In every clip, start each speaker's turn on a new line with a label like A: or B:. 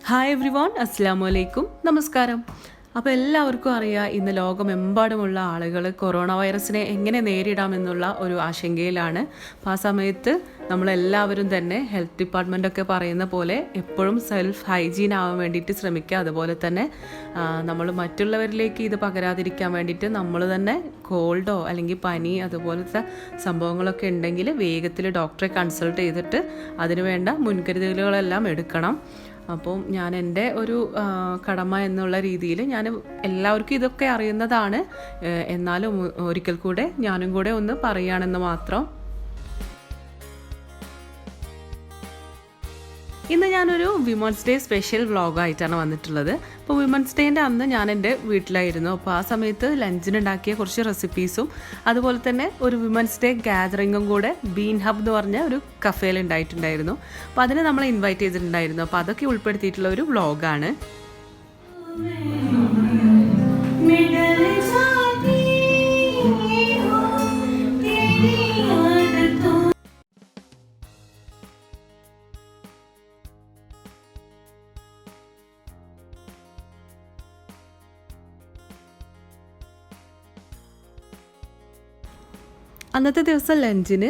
A: Hi everyone, അസ്സലാമു അലൈക്കും, നമസ്കാരം. അപ്പോൾ എല്ലാവർക്കും അറിയാം, ഇന്ന് ലോകമെമ്പാടുമുള്ള ആളുകൾ കൊറോണ വൈറസിനെ എങ്ങനെ നേരിടാമെന്നുള്ള ഒരു ആശങ്കയിലാണ്. അപ്പോൾ ആ സമയത്ത് നമ്മളെല്ലാവരും തന്നെ ഹെൽത്ത് ഡിപ്പാർട്ട്മെൻറ്റൊക്കെ പറയുന്ന പോലെ എപ്പോഴും സെൽഫ് ഹൈജീൻ ആവാൻ വേണ്ടിയിട്ട് ശ്രമിക്കുക. അതുപോലെ തന്നെ നമ്മൾ മറ്റുള്ളവരിലേക്ക് ഇത് പകരാതിരിക്കാൻ വേണ്ടിയിട്ട് നമ്മൾ തന്നെ കോൾഡോ അല്ലെങ്കിൽ പനി അതുപോലത്തെ സംഭവങ്ങളൊക്കെ ഉണ്ടെങ്കിൽ വേഗത്തിൽ ഡോക്ടറെ കൺസൾട്ട് ചെയ്തിട്ട് അതിന് വേണ്ട മുൻകരുതലുകളെല്ലാം എടുക്കണം. അപ്പോൾ ഞാൻ എൻ്റെ ഒരു കടമ എന്നുള്ള രീതിയിൽ ഞാൻ എല്ലാവർക്കും ഇതൊക്കെ അറിയുന്നതാണ്, എന്നാലും ഒരിക്കൽ കൂടെ ഞാനും കൂടെ ഒന്ന് പറയുകയാണെന്ന് മാത്രം. ഇന്ന് ഞാനൊരു വിമൻസ് ഡേ സ്പെഷ്യൽ വ്ളോഗായിട്ടാണ് വന്നിട്ടുള്ളത്. അപ്പോൾ വിമൻസ് ഡേൻ്റെ അന്ന് ഞാൻ എൻ്റെ വീട്ടിലായിരുന്നു. അപ്പോൾ ആ സമയത്ത് ലഞ്ചിനുണ്ടാക്കിയ കുറച്ച് റെസിപ്പീസും അതുപോലെ തന്നെ ഒരു വിമൻസ് ഡേ ഗാദറിങ്ങും കൂടെ ബീൻഹബ് എന്ന് പറഞ്ഞ ഒരു കഫേയിൽ ഉണ്ടായിട്ടുണ്ടായിരുന്നു. അപ്പോൾ അതിന് നമ്മളെ ഇൻവൈറ്റ് ചെയ്തിട്ടുണ്ടായിരുന്നു. അപ്പോൾ അതൊക്കെ ഉൾപ്പെടുത്തിയിട്ടുള്ള ഒരു വ്ളോഗാണ്. അന്നത്തെ ദിവസം ലഞ്ചിന്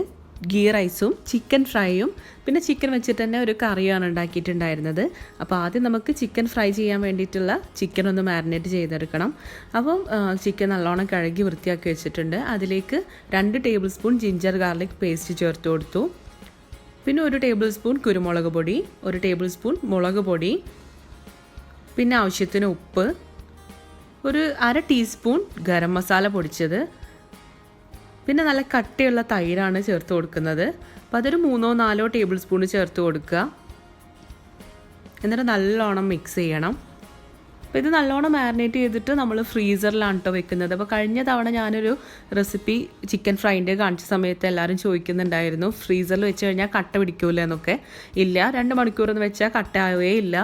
A: ഗീ റൈസും ചിക്കൻ ഫ്രൈയും പിന്നെ ചിക്കൻ വെച്ചിട്ട് തന്നെ ഒരു കറിയാണ് ഉണ്ടാക്കിയിട്ടുണ്ടായിരുന്നത്. അപ്പോൾ ആദ്യം നമുക്ക് ചിക്കൻ ഫ്രൈ ചെയ്യാൻ വേണ്ടിയിട്ടുള്ള ചിക്കൻ ഒന്ന് മാരിനേറ്റ് ചെയ്തെടുക്കണം. അപ്പം ചിക്കൻ നല്ലോണം കഴുകി വൃത്തിയാക്കി വെച്ചിട്ടുണ്ട്. അതിലേക്ക് 2 table spoon ginger garlic paste ചേർത്ത് കൊടുത്തു. പിന്നെ 1 ടേബിൾ സ്പൂൺ കുരുമുളക് പൊടി, 1 ടേബിൾ സ്പൂൺ മുളക് പൊടി, പിന്നെ ആവശ്യത്തിന് ഉപ്പ്, ഒരു 1/2 ടീസ്പൂൺ ഗരം മസാല പൊടിച്ചത്, പിന്നെ നല്ല കട്ടിയുള്ള തൈരാണ് ചേർത്ത് കൊടുക്കുന്നത്. അപ്പോൾ അതൊരു 3-4 ടേബിൾ സ്പൂൺ ചേർത്ത് കൊടുക്കുക. എന്നിട്ട് നല്ലോണം മിക്സ് ചെയ്യണം. അപ്പോൾ ഇത് നല്ലോണം മാരിനേറ്റ് ചെയ്തിട്ട് നമ്മൾ ഫ്രീസറിലാണ് കേട്ടോ വെക്കുന്നത്. അപ്പോൾ കഴിഞ്ഞ തവണ ഞാനൊരു റെസിപ്പി ചിക്കൻ ഫ്രൈൻ്റെ കാണിച്ച സമയത്ത് എല്ലാവരും ചോദിക്കുന്നുണ്ടായിരുന്നു, ഫ്രീസറിൽ വെച്ച് കഴിഞ്ഞാൽ കട്ട പിടിക്കൂല എന്നൊക്കെ. ഇല്ല, 2 മണിക്കൂറൊന്നും വെച്ചാൽ കട്ട ആവേ ഇല്ല.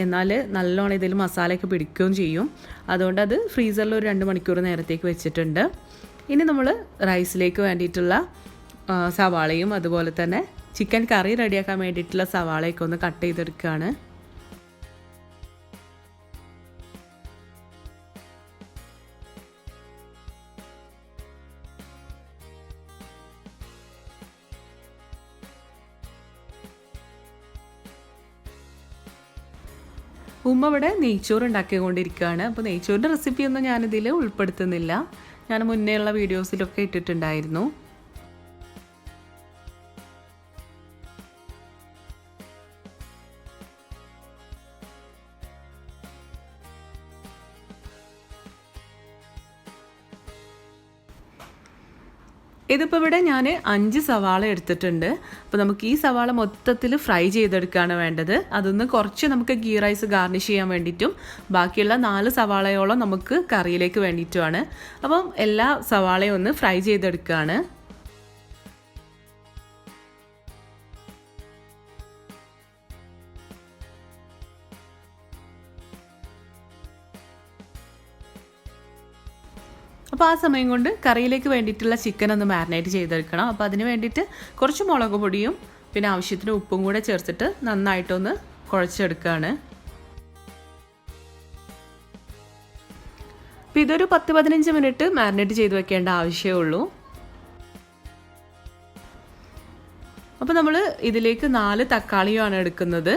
A: എന്നാൽ നല്ലോണം ഇതിൽ മസാലയൊക്കെ പിടിക്കുകയും ചെയ്യും. അതുകൊണ്ട് അത് ഫ്രീസറിൽ ഒരു 2 മണിക്കൂർ നേരത്തേക്ക് വെച്ചിട്ടുണ്ട്. ഇനി നമ്മൾ റൈസിലേക്ക് വേണ്ടിയിട്ടുള്ള സവാളയും അതുപോലെ തന്നെ ചിക്കൻ കറി റെഡിയാക്കാൻ വേണ്ടിയിട്ടുള്ള സവാളയൊക്കെ ഒന്ന് കട്ട് ചെയ്തെടുക്കുകയാണ്. ഉമ്മ ഇവിടെ നെയ്ച്ചോറ് ഉണ്ടാക്കിക്കൊണ്ടിരിക്കുകയാണ്. അപ്പോൾ നെയ്ച്ചോറിൻ്റെ റെസിപ്പിയൊന്നും ഞാനിതിൽ ഉൾപ്പെടുത്തുന്നില്ല, ഞാൻ മുന്നേ ഉള്ള വീഡിയോസിലൊക്കെ ഇട്ടിട്ടുണ്ടായിരുന്നു. ഇതിപ്പോൾ ഇവിടെ ഞാൻ 5 സവാള എടുത്തിട്ടുണ്ട്. അപ്പോൾ നമുക്ക് ഈ സവാള മൊത്തത്തിൽ ഫ്രൈ ചെയ്തെടുക്കുകയാണ് വേണ്ടത്. അതൊന്ന് കുറച്ച് നമുക്ക് ഗീ റൈസ് ഗാർണിഷ് ചെയ്യാൻ വേണ്ടിയിട്ടും ബാക്കിയുള്ള 4 സവാളയോളം നമുക്ക് കറിയിലേക്ക് വേണ്ടിയിട്ടുമാണ്. അപ്പം എല്ലാ സവാളയും ഒന്ന് ഫ്രൈ ചെയ്തെടുക്കുകയാണ്. അപ്പോൾ ആ സമയം കൊണ്ട് കറിയിലേക്ക് വേണ്ടിയിട്ടുള്ള ചിക്കൻ ഒന്ന് മാരിനേറ്റ് ചെയ്തെടുക്കണം. അപ്പോൾ അതിന് വേണ്ടിയിട്ട് കുറച്ച് മുളക് പൊടിയും പിന്നെ ആവശ്യത്തിന് ഉപ്പും കൂടെ ചേർത്തിട്ട് നന്നായിട്ടൊന്ന് കുഴച്ചെടുക്കുകയാണ്. അപ്പോൾ ഇതൊരു 10-15 മിനിറ്റ് മാരിനേറ്റ് ചെയ്ത് വെക്കേണ്ട ആവശ്യമേ ഉള്ളൂ. അപ്പോൾ നമ്മൾ ഇതിലേക്ക് 4 തക്കാളിയുമാണ് എടുക്കുന്നത്.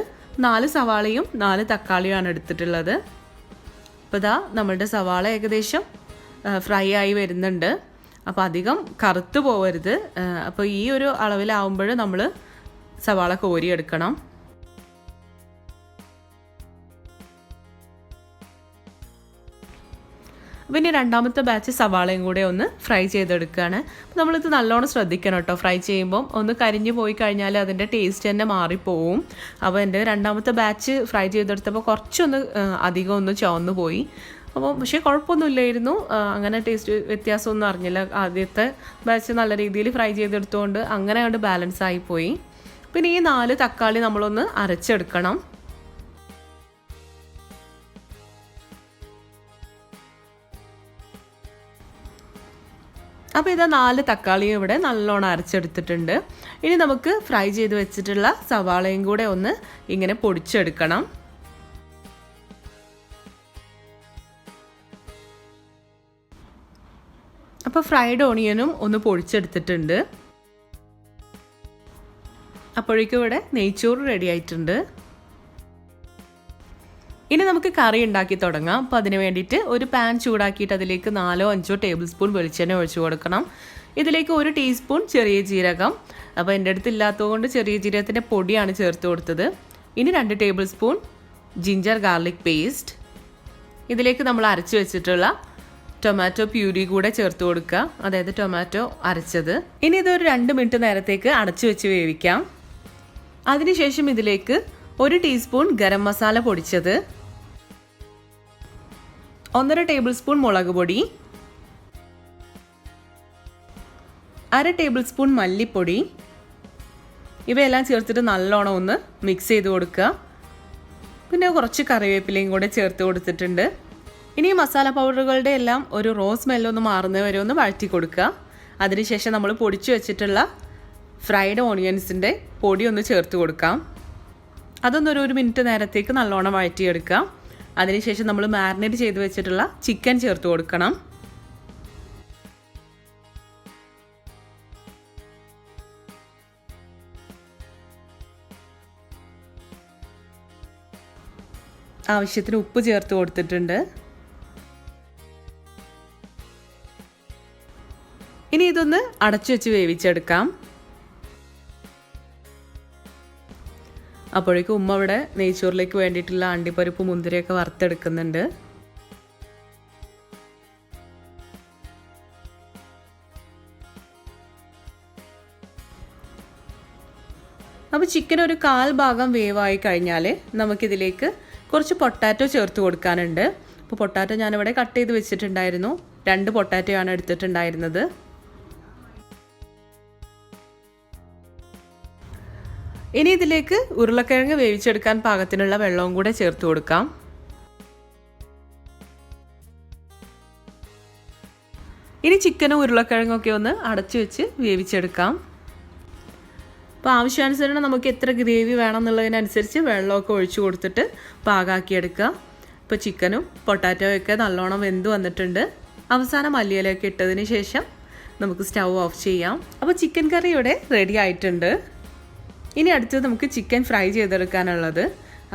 A: 4 സവാളയും 4 തക്കാളിയുമാണ് എടുത്തിട്ടുള്ളത്. അപ്പോൾ ഇതാ നമ്മളുടെ സവാള ഏകദേശം ഫ്രൈ ആയി വരുന്നുണ്ട്. അപ്പോൾ അധികം കറുത്ത് പോവരുത്. അപ്പോൾ ഈ ഒരു അളവിലാവുമ്പോൾ നമ്മൾ സവാള കോരിയെടുക്കണം. പിന്നെ രണ്ടാമത്തെ ബാച്ച് സവാളയും കൂടെ ഒന്ന് ഫ്രൈ ചെയ്തെടുക്കുകയാണ്. അപ്പോൾ നമ്മളിത് നല്ലോണം ശ്രദ്ധിക്കണം കേട്ടോ. ഫ്രൈ ചെയ്യുമ്പം ഒന്ന് കരിഞ്ഞു പോയി കഴിഞ്ഞാൽ അതിൻ്റെ ടേസ്റ്റ് തന്നെ മാറിപ്പോവും. അപ്പോൾ എൻ്റെ രണ്ടാമത്തെ ബാച്ച് ഫ്രൈ ചെയ്തെടുത്തപ്പോൾ കുറച്ചൊന്ന് അധികം ഒന്ന് ചുവന്നു പോയി. അപ്പോൾ പക്ഷേ കുഴപ്പമൊന്നുമില്ലായിരുന്നു, അങ്ങനെ ടേസ്റ്റ് വ്യത്യാസമൊന്നും അറിഞ്ഞില്ല. ആദ്യത്തെ ബാച്ച് നല്ല രീതിയിൽ ഫ്രൈ ചെയ്തെടുത്തുകൊണ്ട് അങ്ങനെ കണ്ട് ബാലൻസ് ആയിപ്പോയി. പിന്നെ ഈ 4 തക്കാളി നമ്മളൊന്ന് അരച്ചെടുക്കണം. അപ്പോൾ ഇത് 4 തക്കാളിയും ഇവിടെ നല്ലോണം അരച്ചെടുത്തിട്ടുണ്ട്. ഇനി നമുക്ക് ഫ്രൈ ചെയ്ത് വെച്ചിട്ടുള്ള സവാളയും കൂടെ ഒന്ന് ഇങ്ങനെ പൊടിച്ചെടുക്കണം. അപ്പോൾ ഫ്രൈഡ് ഓണിയനും ഒന്ന് പൊടിച്ചെടുത്തിട്ടുണ്ട്. അപ്പോഴേക്കും ഇവിടെ നെയ്ച്ചോറ് റെഡി ആയിട്ടുണ്ട്. ഇനി നമുക്ക് കറി ഉണ്ടാക്കി തുടങ്ങാം. അപ്പോൾ അതിന് വേണ്ടിയിട്ട് ഒരു പാൻ ചൂടാക്കിയിട്ട് അതിലേക്ക് 4-5 ടേബിൾ സ്പൂൺ വെളിച്ചെണ്ണ ഒഴിച്ചു കൊടുക്കണം. ഇതിലേക്ക് 1 ടീസ്പൂൺ ചെറിയ ജീരകം, അപ്പോൾ എൻ്റെ അടുത്ത് ഇല്ലാത്തതുകൊണ്ട് ചെറിയ ജീരകത്തിൻ്റെ പൊടിയാണ് ചേർത്ത് കൊടുത്തത്. ഇനി 2 table spoon ginger garlic paste. ഇതിലേക്ക് നമ്മൾ അരച്ച് വെച്ചിട്ടുള്ള ടൊമാറ്റോ പ്യൂരി കൂടെ ചേർത്ത് കൊടുക്കുക, അതായത് ടൊമാറ്റോ അരച്ചത്. ഇനി ഇതൊരു 2 മിനിറ്റ് നേരത്തേക്ക് അടച്ചു വെച്ച് വേവിക്കാം. അതിനുശേഷം ഇതിലേക്ക് 1 ടീസ്പൂൺ ഗരം മസാല പൊടിച്ചത്, 1.5 ടേബിൾ സ്പൂൺ മുളക് പൊടി, 1/2 ടേബിൾ സ്പൂൺ മല്ലിപ്പൊടി, ഇവയെല്ലാം ചേർത്തിട്ട് നല്ലോണം ഒന്ന് മിക്സ് ചെയ്ത് കൊടുക്കുക. പിന്നെ കുറച്ച് കറിവേപ്പിലയും കൂടെ ചേർത്ത് കൊടുത്തിട്ടുണ്ട്. ഇനി മസാല പൗഡറുകളുടെ എല്ലാം ഒരു റോസ് സ്മെല്ലൊന്ന് മാറുന്നത് വരെ ഒന്ന് വഴറ്റി കൊടുക്കുക. അതിനുശേഷം നമ്മൾ പൊടിച്ചു വെച്ചിട്ടുള്ള ഫ്രൈഡ് ഓണിയൻസിൻ്റെ പൊടി ഒന്ന് ചേർത്ത് കൊടുക്കാം. അതൊന്നൊരു 1 മിനിറ്റ് നേരത്തേക്ക് നല്ലോണം വഴറ്റിയെടുക്കാം. അതിനുശേഷം നമ്മൾ മാരിനേറ്റ് ചെയ്ത് വെച്ചിട്ടുള്ള ചിക്കൻ ചേർത്ത് കൊടുക്കണം. ആവശ്യത്തിന് ഉപ്പ് ചേർത്ത് കൊടുത്തിട്ടുണ്ട്. ഇനി ഇതൊന്ന് അടച്ചു വെച്ച് വേവിച്ചെടുക്കാം. അപ്പോഴേക്കും ഉമ്മ ഇവിടെ നെയ്ച്ചോറിലേക്ക് വേണ്ടിയിട്ടുള്ള അണ്ടിപ്പരിപ്പ് മുന്തിരിയൊക്കെ വറുത്തെടുക്കുന്നുണ്ട്. അപ്പോൾ ചിക്കൻ ഒരു 1/4 ഭാഗം വേവായി കഴിഞ്ഞാൽ നമുക്കിതിലേക്ക് കുറച്ച് പൊട്ടാറ്റോ ചേർത്ത് കൊടുക്കാനുണ്ട്. അപ്പോൾ പൊട്ടാറ്റോ ഞാനിവിടെ കട്ട് ചെയ്ത് വെച്ചിട്ടുണ്ടായിരുന്നു. 2 പൊട്ടാറ്റോയാണ് എടുത്തിട്ടുണ്ടായിരുന്നത്. ഇനി ഇതിലേക്ക് ഉരുളക്കിഴങ്ങ് വേവിച്ചെടുക്കാൻ പാകത്തിനുള്ള വെള്ളവും കൂടെ ചേർത്ത് കൊടുക്കാം. ഇനി ചിക്കനും ഉരുളക്കിഴങ്ങൊക്കെ ഒന്ന് അടച്ചു വെച്ച് വേവിച്ചെടുക്കാം. അപ്പോൾ ആവശ്യാനുസരണം നമുക്ക് എത്ര ഗ്രേവി വേണം എന്നുള്ളതിനനുസരിച്ച് വെള്ളമൊക്കെ ഒഴിച്ചു കൊടുത്തിട്ട് പാകാക്കിയെടുക്കുക. ഇപ്പോൾ ചിക്കനും പൊട്ടാറ്റോയൊക്കെ നല്ലോണം വെന്ത് വന്നിട്ടുണ്ട്. അവസാനം മല്ലിയിലയൊക്കെ ഇട്ടതിന് ശേഷം നമുക്ക് സ്റ്റൗ ഓഫ് ചെയ്യാം. അപ്പോൾ ചിക്കൻ കറി ഇവിടെ റെഡി ആയിട്ടുണ്ട്. ഇനി അടുത്തത് നമുക്ക് ചിക്കൻ ഫ്രൈ ചെയ്തെടുക്കാനുള്ളത്.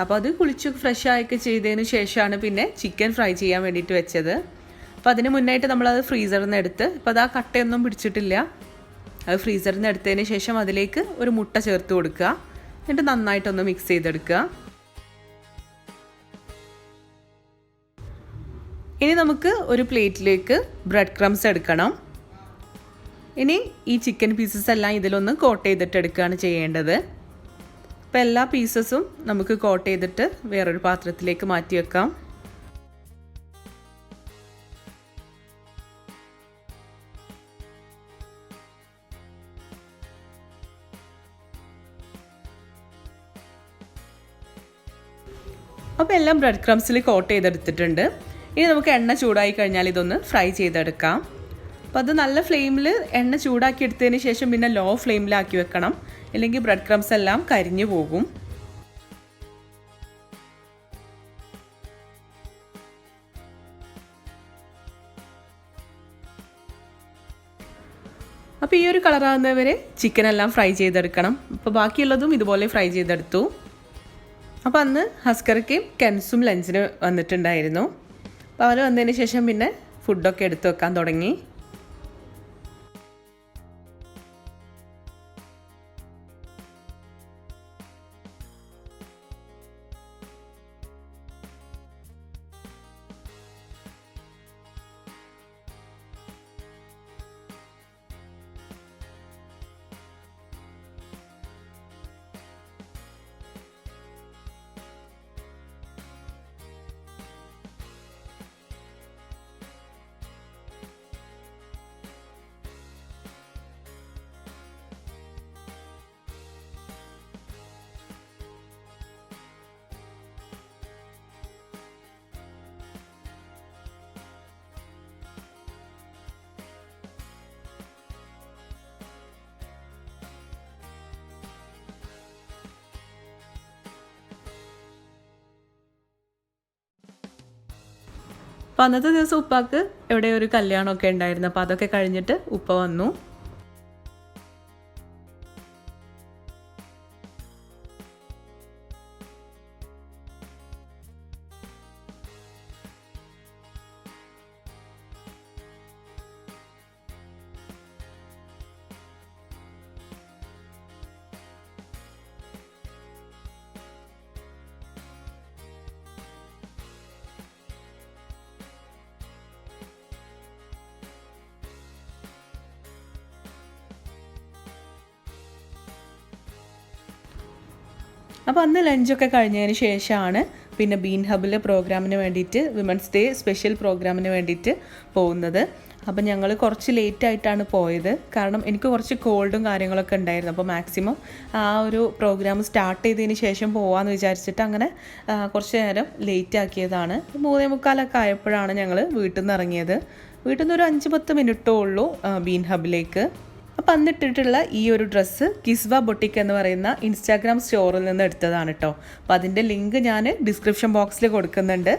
A: അപ്പോൾ അത് കുളിച്ച് ഫ്രഷ് ആയൊക്കെ ചെയ്തതിന് ശേഷമാണ് പിന്നെ ചിക്കൻ ഫ്രൈ ചെയ്യാൻ വേണ്ടിയിട്ട് വെച്ചത്. അപ്പോൾ അതിന് മുന്നായിട്ട് നമ്മളത് ഫ്രീസറിൽ നിന്ന് എടുത്ത്, ഇപ്പോൾ അത് ആ കട്ടയൊന്നും പിടിച്ചിട്ടില്ല, അത് ഫ്രീസറിൽ നിന്ന് എടുത്തതിന് ശേഷം അതിലേക്ക് ഒരു മുട്ട ചേർത്ത് കൊടുക്കുക. എന്നിട്ട് നന്നായിട്ടൊന്ന് മിക്സ് ചെയ്തെടുക്കുക. ഇനി നമുക്ക് ഒരു പ്ലേറ്റിലേക്ക് ബ്രെഡ് ക്രംസ് എടുക്കണം. ഇനി ഈ ചിക്കൻ പീസസ് എല്ലാം ഇതിലൊന്ന് കോട്ട് ചെയ്തിട്ട് എടുക്കുകയാണ് ചെയ്യേണ്ടത്. അപ്പോൾ എല്ലാ പീസസും നമുക്ക് കോട്ട് ചെയ്തിട്ട് വേറൊരു പാത്രത്തിലേക്ക് മാറ്റി വെക്കാം. അപ്പോൾ എല്ലാം ബ്രെഡ് ക്രംസിൽ കോട്ട് ചെയ്തെടുത്തിട്ടുണ്ട്. ഇനി നമുക്ക് എണ്ണ ചൂടായി കഴിഞ്ഞാൽ ഇതൊന്ന് ഫ്രൈ ചെയ്തെടുക്കാം. അപ്പോൾ അത് നല്ല ഫ്ലെയിമിൽ എണ്ണ ചൂടാക്കി എടുത്തതിന് ശേഷം പിന്നെ ലോ ഫ്ലെയിമിലാക്കി വെക്കണം, അല്ലെങ്കിൽ ബ്രെഡ് ക്രംസ് എല്ലാം കരിഞ്ഞു പോകും. അപ്പോൾ ഈ ഒരു കളറാകുന്നവരെ ചിക്കനെല്ലാം ഫ്രൈ ചെയ്തെടുക്കണം. അപ്പോൾ ബാക്കിയുള്ളതും ഇതുപോലെ ഫ്രൈ ചെയ്തെടുത്തു. അപ്പോൾ അന്ന് ഹസ്കർക്കും കെൻസും ലഞ്ചിന് വന്നിട്ടുണ്ടായിരുന്നു. അപ്പോൾ അവർ വന്നതിന് ശേഷം പിന്നെ ഫുഡൊക്കെ എടുത്തു വെക്കാൻ തുടങ്ങി. അപ്പോൾ അന്നത്തെ ദിവസം ഉപ്പാക്ക് എവിടെ ഒരു കല്യാണമൊക്കെ ഉണ്ടായിരുന്നു. അപ്പോൾ അതൊക്കെ കഴിഞ്ഞിട്ട് ഉപ്പ വന്നു. അപ്പോൾ അന്ന് ലഞ്ചൊക്കെ കഴിഞ്ഞതിന് ശേഷമാണ് പിന്നെ ബീൻ ഹബിലെ പ്രോഗ്രാമിന് വേണ്ടിയിട്ട് വിമൻസ് ഡേ സ്പെഷ്യൽ പ്രോഗ്രാമിന് വേണ്ടിയിട്ട് പോകുന്നത്. അപ്പം ഞങ്ങൾ കുറച്ച് ലേറ്റായിട്ടാണ് പോയത്. കാരണം എനിക്ക് കുറച്ച് കോൾഡും കാര്യങ്ങളൊക്കെ ഉണ്ടായിരുന്നു. അപ്പോൾ മാക്സിമം ആ ഒരു പ്രോഗ്രാം സ്റ്റാർട്ട് ചെയ്തതിന് ശേഷം പോകാമെന്ന് വിചാരിച്ചിട്ട് അങ്ങനെ കുറച്ച് നേരം ലേറ്റ് ആക്കിയതാണ്. 3:45 ആയപ്പോഴാണ് ഞങ്ങൾ വീട്ടിൽ നിന്ന് ഇറങ്ങിയത്. വീട്ടിൽ നിന്ന് ഒരു 5-10 മിനിറ്റേ ഉള്ളൂ ബീൻ ഹബിലേക്ക്. അപ്പം അന്നിട്ടിട്ടുള്ള ഈ ഒരു ഡ്രസ്സ് കിസ്വ ബൊട്ടിക് എന്ന് പറയുന്ന ഇൻസ്റ്റാഗ്രാം സ്റ്റോറിൽ നിന്ന് എടുത്തതാണ് കേട്ടോ. അപ്പോൾ അതിൻ്റെ ലിങ്ക് ഞാൻ ഡിസ്ക്രിപ്ഷൻ ബോക്സിൽ കൊടുക്കുന്നുണ്ട്.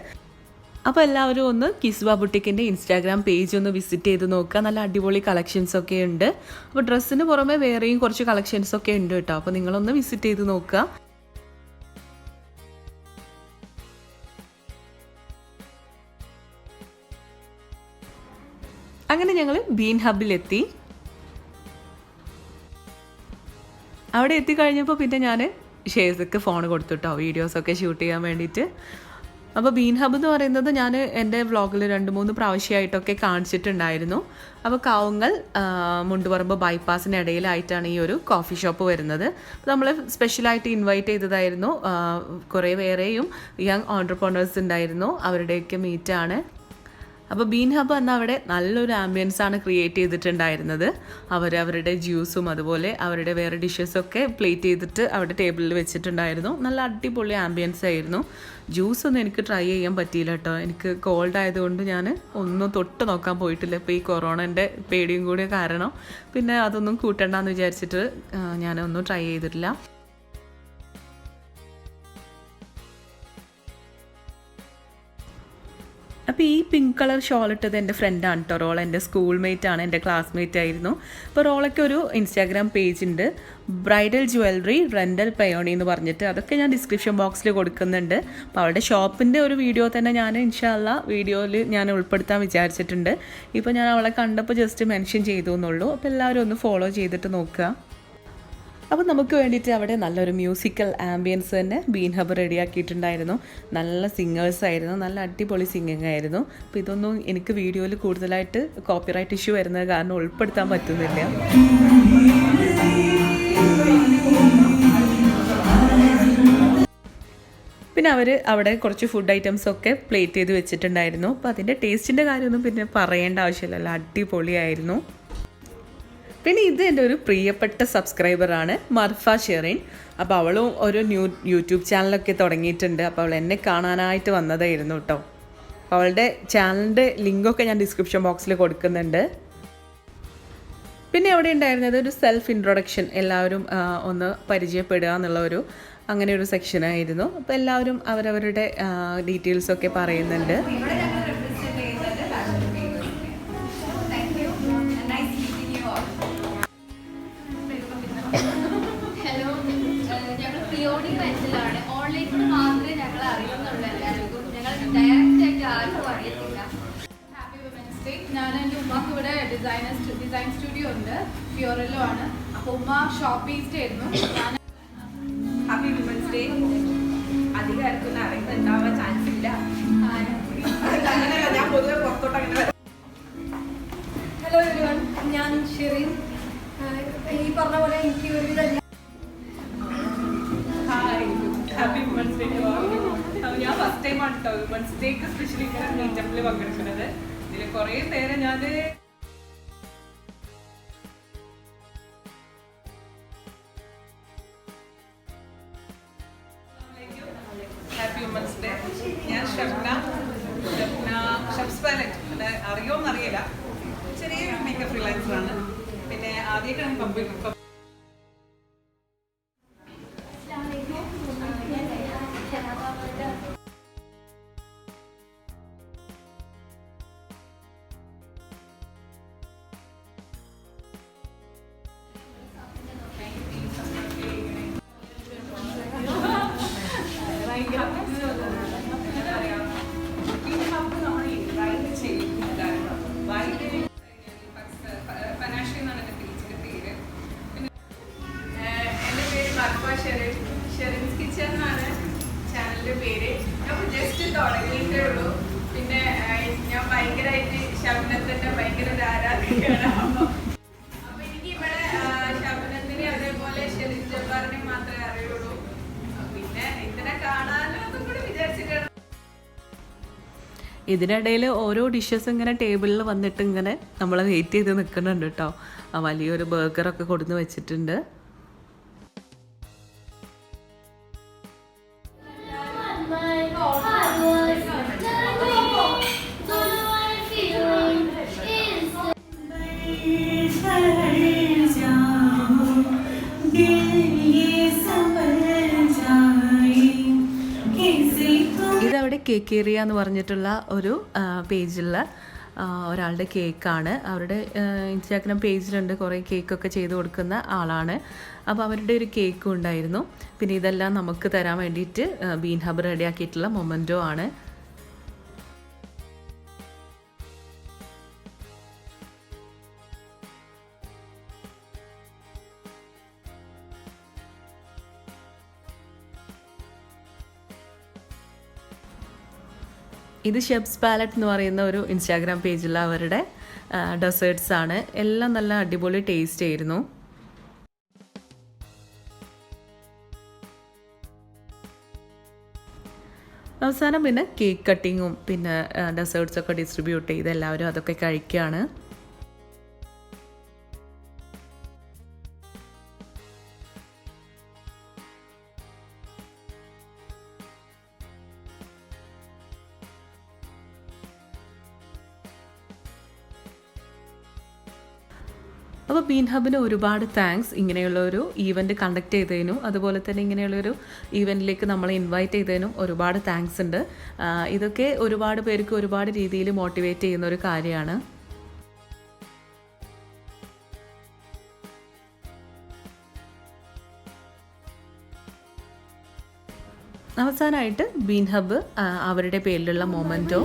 A: അപ്പോൾ എല്ലാവരും ഒന്ന് കിസ്വ ബൊട്ടിക്കിൻ്റെ ഇൻസ്റ്റാഗ്രാം പേജ് ഒന്ന് വിസിറ്റ് ചെയ്ത് നോക്കുക. നല്ല അടിപൊളി കളക്ഷൻസൊക്കെ ഉണ്ട്. അപ്പോൾ ഡ്രസ്സിന് പുറമെ വേറെയും കുറച്ച് കളക്ഷൻസൊക്കെ ഉണ്ട് കേട്ടോ. അപ്പോൾ നിങ്ങളൊന്ന് വിസിറ്റ് ചെയ്ത് നോക്കുക. അങ്ങനെ ഞങ്ങൾ ബീൻ ഹബിലെത്തി. അവിടെ എത്തിക്കഴിഞ്ഞപ്പോൾ പിന്നെ ഞാൻ ഷേസക്ക് ഫോൺ കൊടുത്തുട്ടോ വീഡിയോസൊക്കെ ഷൂട്ട് ചെയ്യാൻ വേണ്ടിയിട്ട്. അപ്പോൾ ബീൻ ഹബ് എന്ന് പറയുന്നത് ഞാൻ എൻ്റെ വ്ളോഗിൽ 2-3 പ്രാവശ്യമായിട്ടൊക്കെ കാണിച്ചിട്ടുണ്ടായിരുന്നു. അപ്പോൾ കാവുങ്ങൽ മുണ്ടുപറമ്പ് ബൈപ്പാസിനിടയിലായിട്ടാണ് ഈ ഒരു കോഫി ഷോപ്പ് വരുന്നത്. അപ്പോൾ നമ്മൾ സ്പെഷ്യലായിട്ട് ഇൻവൈറ്റ് ചെയ്തതായിരുന്നു. കുറേ വേറെയും യങ് ഓൺട്രപ്രണേഴ്സ് ഉണ്ടായിരുന്നു. അവരുടെയൊക്കെ മീറ്റാണ്. അപ്പോൾ ബീൻ ഹബ് എന്നാൽ അവിടെ നല്ലൊരു ആംബിയൻസാണ് ക്രിയേറ്റ് ചെയ്തിട്ടുണ്ടായിരുന്നത്. അവരുടെ ജ്യൂസും അതുപോലെ അവരുടെ വേറെ ഡിഷസൊക്കെ പ്ലേറ്റ് ചെയ്തിട്ട് അവിടെ ടേബിളിൽ വെച്ചിട്ടുണ്ടായിരുന്നു. നല്ല അടിപൊളി ആംബിയൻസ് ആയിരുന്നു. ജ്യൂസൊന്നും എനിക്ക് ട്രൈ ചെയ്യാൻ പറ്റിയില്ല കേട്ടോ. എനിക്ക് കോൾഡ് ആയതുകൊണ്ട് ഞാൻ ഒന്നും തൊട്ട് നോക്കാൻ പോയിട്ടില്ല. ഇപ്പോൾ ഈ കൊറോണൻ്റെ പേടിയും കൂടി കാരണം പിന്നെ അതൊന്നും കൂട്ടണ്ടെന്ന് വിചാരിച്ചിട്ട് ഞാനൊന്നും ട്രൈ ചെയ്തിട്ടില്ല. അപ്പോൾ ഈ പിങ്ക് കളർ ഷോൾ ഇട്ടത് എൻ്റെ ഫ്രണ്ടാണ് കേട്ടോ. റോൾ എൻ്റെ സ്കൂൾമേറ്റാണ്, എൻ്റെ ക്ലാസ്മേറ്റ് ആയിരുന്നു. അപ്പോൾ റോളൊക്കെ ഒരു ഇൻസ്റ്റാഗ്രാം പേജ് ഉണ്ട്, ബ്രൈഡൽ ജ്വല്ലറി റെൻ്റൽ പെയോണി എന്ന് പറഞ്ഞിട്ട്. അതൊക്കെ ഞാൻ ഡിസ്ക്രിപ്ഷൻ ബോക്സിൽ കൊടുക്കുന്നുണ്ട്. അപ്പോൾ അവളുടെ ഷോപ്പിൻ്റെ ഒരു വീഡിയോ തന്നെ ഞാൻ ഇൻഷാ അല്ലാ വീഡിയോയിൽ ഞാൻ ഉൾപ്പെടുത്താൻ വിചാരിച്ചിട്ടുണ്ട്. ഇപ്പോൾ ഞാൻ അവളെ കണ്ടപ്പോൾ ജസ്റ്റ് മെൻഷൻ ചെയ്തു എന്നുള്ളൂ. അപ്പോൾ എല്ലാവരും ഒന്ന് ഫോളോ ചെയ്തിട്ട് നോക്കുക. അപ്പോൾ നമുക്ക് വേണ്ടിയിട്ട് അവിടെ നല്ലൊരു മ്യൂസിക്കൽ ആംബിയൻസ് തന്നെ ബീൻ ഹബ് റെഡിയാക്കിയിട്ടുണ്ടായിരുന്നു. നല്ല സിംഗേഴ്സായിരുന്നു, നല്ല അടിപൊളി സിംഗിങ് ആയിരുന്നു. അപ്പോൾ ഇതൊന്നും എനിക്ക് വീഡിയോയിൽ കൂടുതലായിട്ട് കോപ്പിറൈറ്റ് ഇഷ്യൂ വരുന്നത് കാരണം ഉൾപ്പെടുത്താൻ പറ്റുന്നില്ല. പിന്നെ അവർ അവിടെ കുറച്ച് ഫുഡ് ഐറ്റംസൊക്കെ പ്ലേറ്റ് ചെയ്ത് വെച്ചിട്ടുണ്ടായിരുന്നു. അപ്പോൾ അതിൻ്റെ ടേസ്റ്റിൻ്റെ കാര്യമൊന്നും പിന്നെ പറയേണ്ട ആവശ്യമില്ലല്ലോ, അടിപൊളിയായിരുന്നു. പിന്നെ ഇത് എൻ്റെ ഒരു പ്രിയപ്പെട്ട സബ്സ്ക്രൈബറാണ് മർഫ ഷെറിൻ. അപ്പോൾ അവളും ഒരു യൂട്യൂബ് ചാനലൊക്കെ തുടങ്ങിയിട്ടുണ്ട്. അപ്പോൾ അവൾ എന്നെ കാണാനായിട്ട് വന്നതായിരുന്നു കേട്ടോ. അപ്പോൾ അവളുടെ ചാനലിൻ്റെ ലിങ്കൊക്കെ ഞാൻ ഡിസ്ക്രിപ്ഷൻ ബോക്സിൽ കൊടുക്കുന്നുണ്ട്. പിന്നെ അവിടെ ഉണ്ടായിരുന്നത് ഒരു സെൽഫ് ഇൻട്രൊഡക്ഷൻ, എല്ലാവരും ഒന്ന് പരിചയപ്പെടുക എന്നുള്ള അങ്ങനെ ഒരു സെക്ഷനായിരുന്നു. അപ്പോൾ എല്ലാവരും അവരവരുടെ ഡീറ്റെയിൽസൊക്കെ പറയുന്നുണ്ട്.
B: ഞാൻ എൻ്റെ ഉമ്മക്ക് ഇവിടെ ഡിസൈൻ സ്റ്റുഡിയോ ഉണ്ട്, fiorello ആണ്. അപ്പോൾ ഉമ്മ ഷോപ്പീസ്റ്റ് ആയിരുന്നു.
A: Happy women's day. അധികം ആർക്കൊന്നും അറിയുന്നുണ്ടാവാൻ ചാൻസ് ഇല്ല. ഞാൻ പൊതുവെ പുറത്തോട്ട് അങ്ങനെ.
B: ഹലോ എവരിവൺ, ഞാൻ ഷെറിൻ. ഈ പറഞ്ഞ പോലെ എനിക്ക് ഒരുവിധം
A: ഹാപ്പി വിമൻസ് ഡേ. ഞാൻ ഫസ്റ്റ് ടൈമാണ് കേട്ടോ വിമൻസ് ഡേക്ക് സ്പെഷ്യലി ഇങ്ങനെ മീറ്റപ്പിൽ പങ്കെടുക്കുന്നത്. ഇതിൽ കുറേ പേരെ ഞാൻ ഹാപ്പി വിമൻസ് ഡേ. ഞാൻ ഷബ്ന ഷബ്സ് പാലറ്റ് അറിയോന്നറിയില്ല, ചെറിയൊരു മേക്കപ്പ് ഫ്രീലാൻസറാണ്. പിന്നെ ആദ്യമായിട്ടാണ് കമ്പനി
B: ഷെറിൻസ് കിച്ചൺ എന്നാണ് ചാനലിന്റെ പേര്. ഞാൻ ജസ്റ്റ് തുടങ്ങിയിട്ടേ ഉള്ളൂ. പിന്നെ ഞാൻ ഭയങ്കരമായിട്ട് ഷബ്നത്തിന്റെ ഭയങ്കര ഒരു ആരാധികയാണ്. അപ്പൊ എനിക്ക് ഇവിടെ ഷബ്നത്തിനെ അതേപോലെ ഷെറിൻ ജബ്ബാറിനെ മാത്രമേ അറിയുള്ളൂ. പിന്നെ ഇതിനെ കാണാനും അതും കൂടി വിചാരിച്ചിട്ടാണ്.
A: ഇതിനിടയിൽ ഓരോ ഡിഷസ് ഇങ്ങനെ ടേബിളിൽ വന്നിട്ട് ഇങ്ങനെ നമ്മളെ വെയിറ്റ് ചെയ്ത് നിൽക്കുന്നുണ്ട് കേട്ടോ. വലിയൊരു ബർഗറൊക്കെ കൊടുന്ന് വെച്ചിട്ടുണ്ട്. ഇതവിടെ കേക്കേരിയ എന്ന് പറഞ്ഞിട്ടുള്ള ഒരു പേജുള്ള ഒരാളുടെ കേക്കാണ്. അവരുടെ ഇൻസ്റ്റാഗ്രാം പേജിലുണ്ട്, കുറേ കേക്കൊക്കെ ചെയ്ത് കൊടുക്കുന്ന ആളാണ്. അപ്പോൾ അവരുടെ ഒരു കേക്കും ഉണ്ടായിരുന്നു. പിന്നെ ഇതെല്ലാം നമുക്ക് തരാൻ വേണ്ടിയിട്ട് ബീൻഹബ് റെഡിയാക്കിയിട്ടുള്ള മൊമെൻറ്റോ ആണ്. ഇത് ഷബ്സ് പാലറ്റ് എന്ന് പറയുന്ന ഒരു ഇൻസ്റ്റാഗ്രാം പേജിലുള്ള അവരുടെ ഡെസേർട്ട്സ് ആണ്. എല്ലാം നല്ല അടിപൊളി ടേസ്റ്റ് ആയിരുന്നു. അവസാനം പിന്നെ കേക്ക് കട്ടിങ്ങും പിന്നെ ഡെസേർട്ട്സൊക്കെ ഡിസ്ട്രിബ്യൂട്ട് ചെയ്ത് എല്ലാവരും അതൊക്കെ കഴിക്കുകയാണ്. അപ്പോൾ ബീൻഹബിന് ഒരുപാട് താങ്ക്സ് ഇങ്ങനെയുള്ളൊരു ഈവൻറ്റ് കണ്ടക്ട് ചെയ്തതിനും അതുപോലെ തന്നെ ഇങ്ങനെയുള്ളൊരു ഈവൻറ്റിലേക്ക് നമ്മളെ ഇൻവൈറ്റ് ചെയ്തതിനും ഒരുപാട് താങ്ക്സ് ഉണ്ട്. ഇതൊക്കെ ഒരുപാട് പേർക്ക് ഒരുപാട് രീതിയിൽ മോട്ടിവേറ്റ് ചെയ്യുന്ന ഒരു കാര്യമാണ്. അവസാനമായിട്ട് ബീൻഹബ് അവരുടെ പേരിലുള്ള മൊമെൻറ്റോ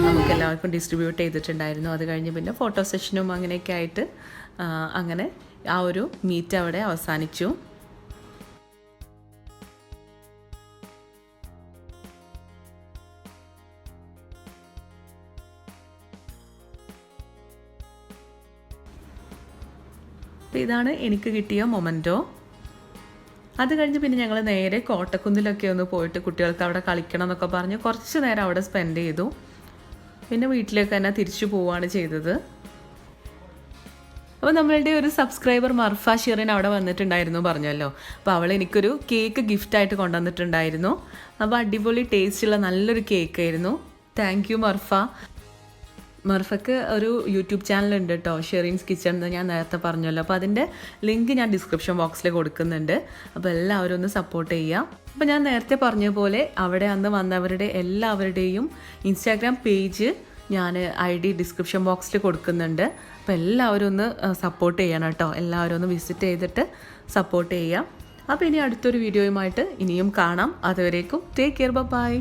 A: നമുക്ക് എല്ലാവർക്കും ഡിസ്ട്രിബ്യൂട്ട് ചെയ്തിട്ടുണ്ടായിരുന്നു. അത് കഴിഞ്ഞ് പിന്നെ ഫോട്ടോ സെഷനും അങ്ങനെയൊക്കെ ആയിട്ട് അങ്ങനെ ആ ഒരു മീറ്റ് അവിടെ അവസാനിച്ചു. അപ്പോൾ ഇതാണ് എനിക്ക് കിട്ടിയ മൊമെൻറ്റോ. അത് കഴിഞ്ഞ് പിന്നെ ഞങ്ങൾ നേരെ കോട്ടക്കുന്നിലൊക്കെ ഒന്ന് പോയിട്ട് കുട്ടികൾക്ക് അവിടെ കളിക്കണം എന്നൊക്കെ പറഞ്ഞ് കുറച്ച് നേരം അവിടെ സ്പെൻഡ് ചെയ്തു. പിന്നെ വീട്ടിലേക്ക് തന്നെ തിരിച്ചു പോവുകയാണ് ചെയ്തത്. അപ്പോൾ നമ്മളുടെ ഒരു സബ്സ്ക്രൈബർ മർഫ ഷെറിൻ അവിടെ വന്നിട്ടുണ്ടായിരുന്നു പറഞ്ഞല്ലോ. അപ്പോൾ അവൾ എനിക്കൊരു കേക്ക് ഗിഫ്റ്റായിട്ട് കൊണ്ടുവന്നിട്ടുണ്ടായിരുന്നു. അപ്പോൾ അടിപൊളി ടേസ്റ്റുള്ള നല്ലൊരു കേക്കായിരുന്നു. Thank you Marfa. മർഫക്ക് ഒരു യൂട്യൂബ് ചാനലുണ്ട് കേട്ടോ, ഷെറിൻസ് കിച്ചൺ എന്ന് ഞാൻ നേരത്തെ പറഞ്ഞല്ലോ. അപ്പോൾ അതിൻ്റെ ലിങ്ക് ഞാൻ ഡിസ്ക്രിപ്ഷൻ ബോക്സിൽ കൊടുക്കുന്നുണ്ട്. അപ്പോൾ എല്ലാവരും ഒന്ന് സപ്പോർട്ട് ചെയ്യാം. അപ്പോൾ ഞാൻ നേരത്തെ പറഞ്ഞ പോലെ അവിടെ അന്ന് വന്നവരുടെ എല്ലാവരുടെയും ഇൻസ്റ്റാഗ്രാം പേജ് ഞാൻ ID ഡിസ്ക്രിപ്ഷൻ ബോക്സിൽ കൊടുക്കുന്നുണ്ട്. അപ്പോൾ എല്ലാവരും ഒന്ന് സപ്പോർട്ട് ചെയ്യണം കേട്ടോ. എല്ലാവരും ഒന്ന് വിസിറ്റ് ചെയ്തിട്ട് സപ്പോർട്ട് ചെയ്യാം. അപ്പോൾ ഇനി അടുത്തൊരു വീഡിയോയുമായിട്ട് ഇനിയും കാണാം. അതുവരേക്കും ടേക്ക് കെയർ, ബൈ.